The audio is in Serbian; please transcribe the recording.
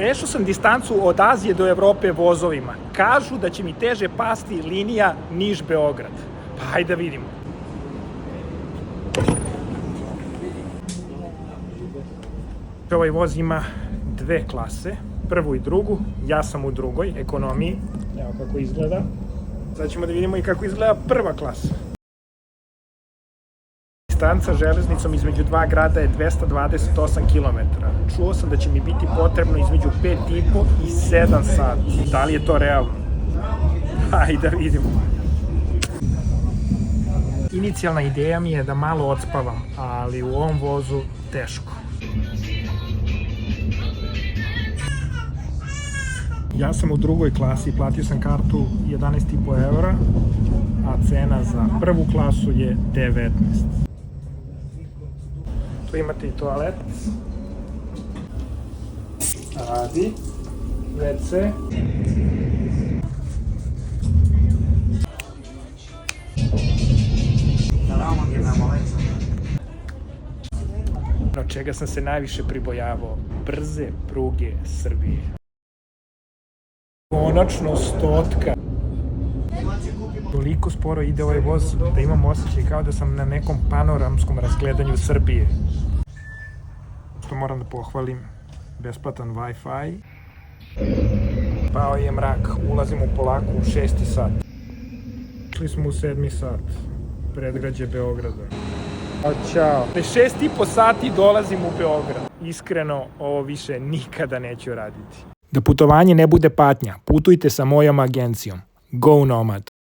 Prešao sam distancu od Azije do Evrope vozovima. Kažu da će mi teže pasti linija Niš-Beograd. Pa hajde da vidimo. Ovaj voz ima dve klase, prvu i drugu. Ja sam u drugoj, ekonomiji. Evo kako izgleda. Sad ćemo da vidimo i kako izgleda prva klasa. Distanca železnicom između dva grada je 228 km. Čuo sam da će mi biti potrebno između 5,5 i 7 sati. Da li je to realno? Hajde da vidimo. Inicijalna ideja mi je da malo odspavam, ali u ovom vozu teško. Ja sam u drugoj klasi, platio sam kartu 11,5 evra, a cena za prvu klasu je 19. Tu imate i toalet, radi, WC. Od čega sam se najviše pribojavao? Brze pruge Srbije. Konačno 100. Toliko sporo ide ovaj voz da imam osjećaj kao da sam na nekom panoramskom razgledanju Srbije. Što moram da pohvalim, besplatan Wi-Fi. Pao je mrak, ulazimo polako u 6. sat. Išli smo u 7. sat, predgrađe Beograda. Ćao. 6,5 sati dolazim u Beograd. Iskreno, ovo više nikada neću raditi. Da putovanje ne bude patnja, putujte sa mojom agencijom. Go Nomad.